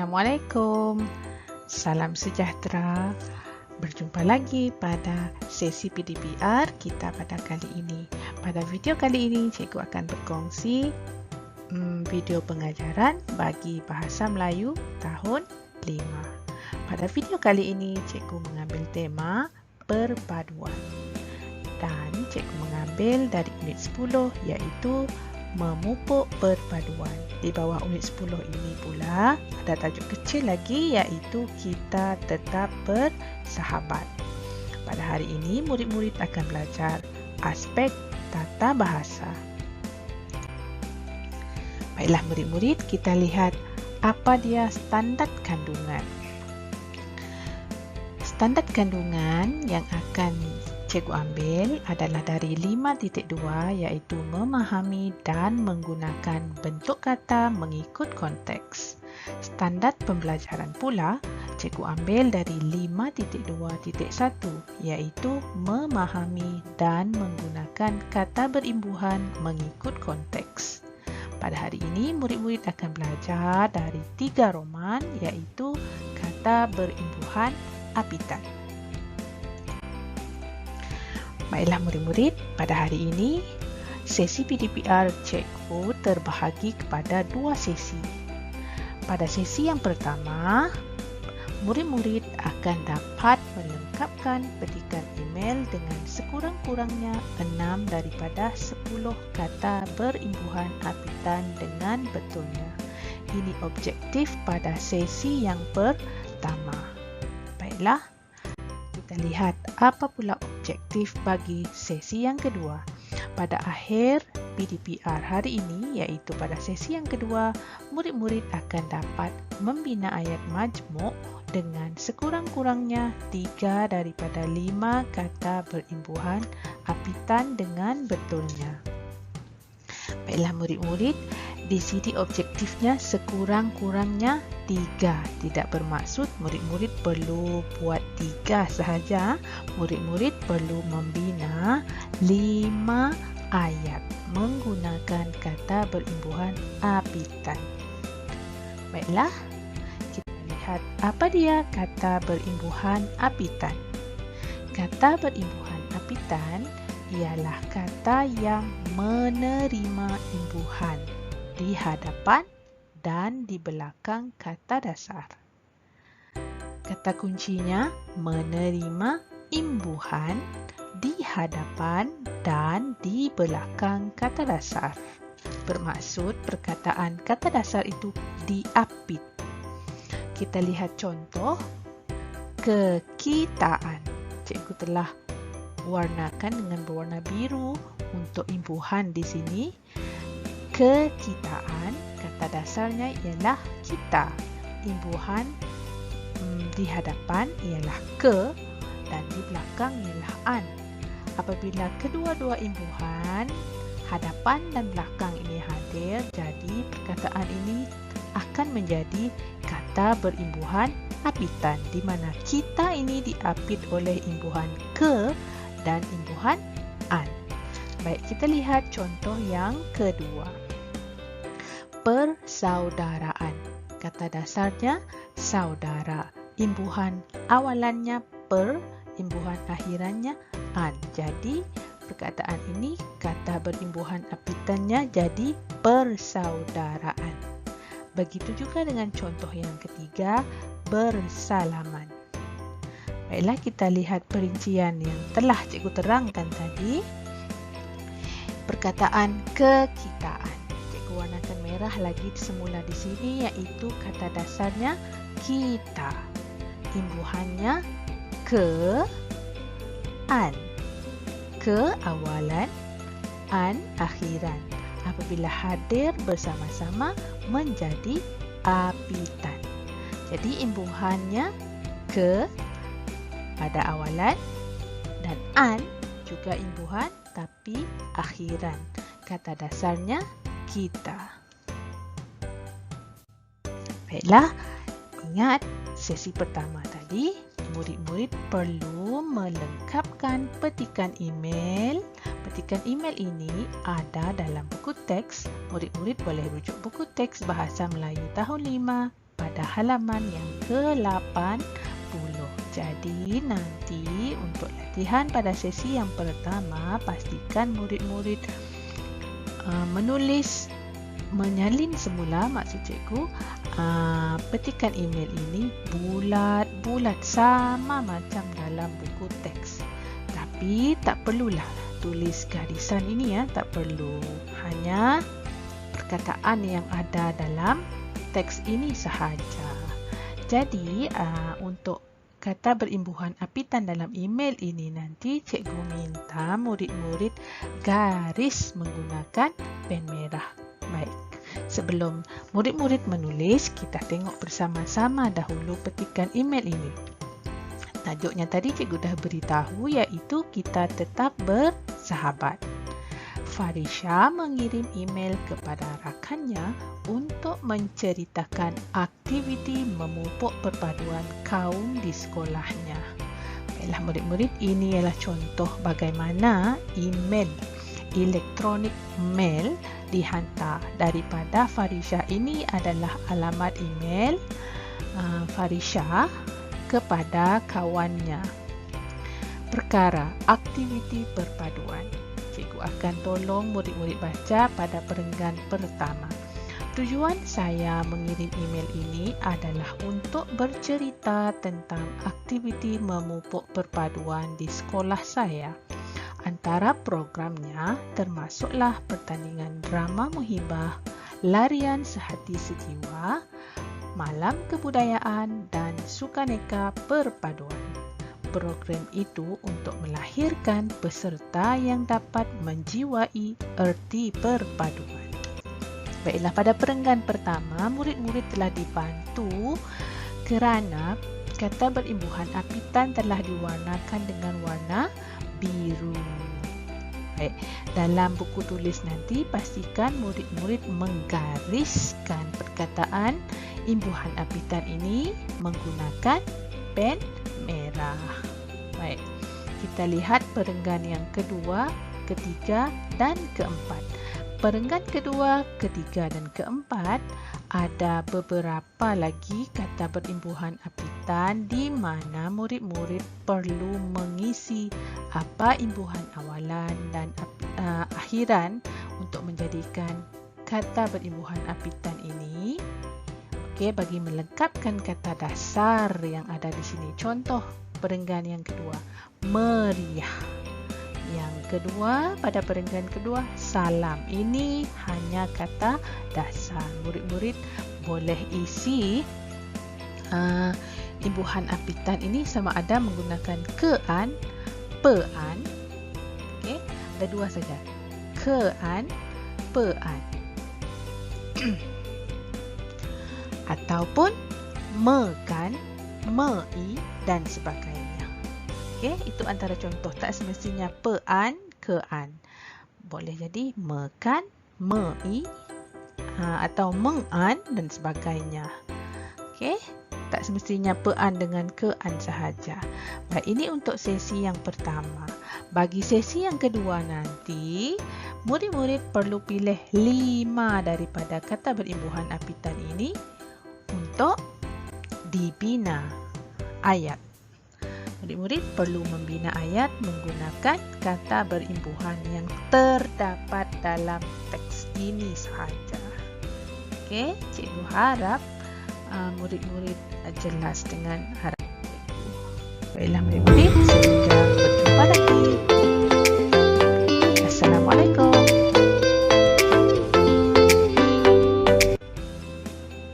Assalamualaikum. Salam sejahtera. Berjumpa lagi pada sesi PDPR kita pada kali ini. Pada video kali ini, cikgu akan berkongsi video pengajaran bagi Bahasa Melayu tahun 5. Pada video kali ini, cikgu mengambil tema perpaduan. Dan cikgu mengambil dari unit 10 iaitu memupuk perpaduan. Di bawah unit 10 ini pula ada tajuk kecil lagi iaitu kita tetap bersahabat. Pada hari ini murid-murid akan belajar aspek tata bahasa. Baiklah murid-murid, kita lihat apa dia standard kandungan. Standard kandungan yang akan cikgu ambil adalah dari 5.2 iaitu memahami dan menggunakan bentuk kata mengikut konteks. Standard pembelajaran pula cikgu ambil dari 5.2.1 iaitu memahami dan menggunakan kata berimbuhan mengikut konteks. Pada hari ini murid-murid akan belajar dari 3 roman iaitu kata berimbuhan apitan. Baiklah murid-murid, pada hari ini sesi PDPR cikgu terbahagi kepada 2 sesi. Pada sesi yang pertama, murid-murid akan dapat melengkapkan petikan email dengan sekurang-kurangnya 6 daripada 10 kata berimbuhan apitan dengan betulnya. Ini objektif pada sesi yang pertama. Baiklah, kita lihat apa pula objektif bagi sesi yang kedua. Pada akhir PDPR hari ini, iaitu pada sesi yang kedua, murid-murid akan dapat membina ayat majmuk dengan sekurang-kurangnya 3 daripada 5 kata berimbuhan apitan dengan betulnya. Baiklah murid-murid, di sini objektifnya sekurang-kurangnya 3. Tidak bermaksud murid-murid perlu buat 3 sahaja. Murid-murid perlu membina 5 ayat menggunakan kata berimbuhan apitan. Baiklah, kita lihat apa dia kata berimbuhan apitan. Kata berimbuhan apitan ialah kata yang menerima imbuhan di hadapan dan di belakang kata dasar. Kata kuncinya menerima imbuhan di hadapan dan di belakang kata dasar. Bermaksud perkataan kata dasar itu diapit. Kita lihat contoh kekitaan. Cikgu telah warnakan dengan berwarna biru untuk imbuhan di sini. Kekitaan, kata dasarnya ialah kita. Imbuhan di hadapan ialah ke dan di belakang ialah an. Apabila kedua-dua imbuhan, hadapan dan belakang ini hadir, jadi perkataan ini akan menjadi kata berimbuhan apitan, di mana kita ini diapit oleh imbuhan ke dan imbuhan an. Baik, kita lihat contoh yang kedua. Persaudaraan. Kata dasarnya saudara. Imbuhan awalannya per, imbuhan akhirannya an. Jadi, perkataan ini kata berimbuhan apitannya jadi persaudaraan. Begitu juga dengan contoh yang ketiga, bersalaman. Baiklah, kita lihat perincian yang telah cikgu terangkan tadi. Perkataan kekitaan. Cikgu warnakan merah lagi semula di sini iaitu kata dasarnya kita. Imbuhannya ke, an. Ke awalan, an akhiran. Apabila hadir bersama-sama menjadi apitan. Jadi imbuhannya ke pada awalan dan an juga imbuhan tapi akhiran. Kata dasarnya kita. Baiklah, ingat sesi pertama tadi, murid-murid perlu melengkapkan petikan email. Petikan email ini ada dalam buku teks. Murid-murid boleh rujuk buku teks Bahasa Melayu tahun 5 pada pada halaman yang ke-80. Jadi nanti untuk latihan pada sesi yang pertama, pastikan murid-murid menyalin semula, maksud cikgu petikan email ini bulat-bulat sama macam dalam buku teks. Tapi tak perlulah tulis garisan ini ya, tak perlu. Hanya perkataan yang ada dalam teks ini sahaja. Jadi untuk kata berimbuhan apitan dalam email ini nanti cikgu minta murid-murid garis menggunakan pen merah. Baik, sebelum murid-murid menulis, kita tengok bersama-sama dahulu petikan email ini. Tajuknya tadi cikgu dah beritahu, iaitu kita tetap bersahabat. Farisha mengirim email kepada rakannya untuk menceritakan aktiviti memupuk perpaduan kaum di sekolahnya. Baiklah murid-murid, ini ialah contoh bagaimana email, elektronik mail dihantar. Daripada Farisha ini adalah alamat email Farisha kepada kawannya. Perkara aktiviti perpaduan. Cikgu akan tolong murid-murid baca pada perenggan pertama. Tujuan saya mengirim email ini adalah untuk bercerita tentang aktiviti memupuk perpaduan di sekolah saya. Antara programnya termasuklah pertandingan drama muhibah, larian sehati sejiwa, malam kebudayaan dan sukaneka perpaduan. Program itu untuk melahirkan peserta yang dapat menjiwai erti perpaduan. Baiklah, pada perenggan pertama, murid-murid telah dibantu kerana kata berimbuhan apitan telah diwarnakan dengan warna biru. Baik, dalam buku tulis nanti pastikan murid-murid menggariskan perkataan imbuhan apitan ini menggunakan pen merah. Baik, kita lihat perenggan yang kedua, ketiga dan keempat. Perenggan kedua, ketiga dan keempat ada beberapa lagi kata berimbuhan apitan di mana murid-murid perlu mengisi apa imbuhan awalan dan akhiran untuk menjadikan kata berimbuhan apitan ini. Okey, bagi melengkapkan kata dasar yang ada di sini. Contoh perenggan yang kedua, meriah. Yang kedua, pada perenggan kedua, salam. Ini hanya kata dasar. Murid-murid boleh isi imbuhan apitan ini sama ada menggunakan kean, pean. Okey, ada dua saja. Kean, pean. Ataupun mekan, mei dan sebagainya. Okey, itu antara contoh. Tak semestinya pean, kean. Boleh jadi mekan, mei atau mengan dan sebagainya. Okey, tak semestinya pean dengan kean sahaja. Baik, ini untuk sesi yang pertama. Bagi sesi yang kedua nanti, murid-murid perlu pilih 5 daripada kata berimbuhan apitan ini untuk dibina ayat. Murid-murid perlu membina ayat menggunakan kata berimbuhan yang terdapat dalam teks ini sahaja. Okey, cikgu harap murid-murid jelas dengan harapan cikgu. Baiklah murid-murid, sehingga berjumpa lagi.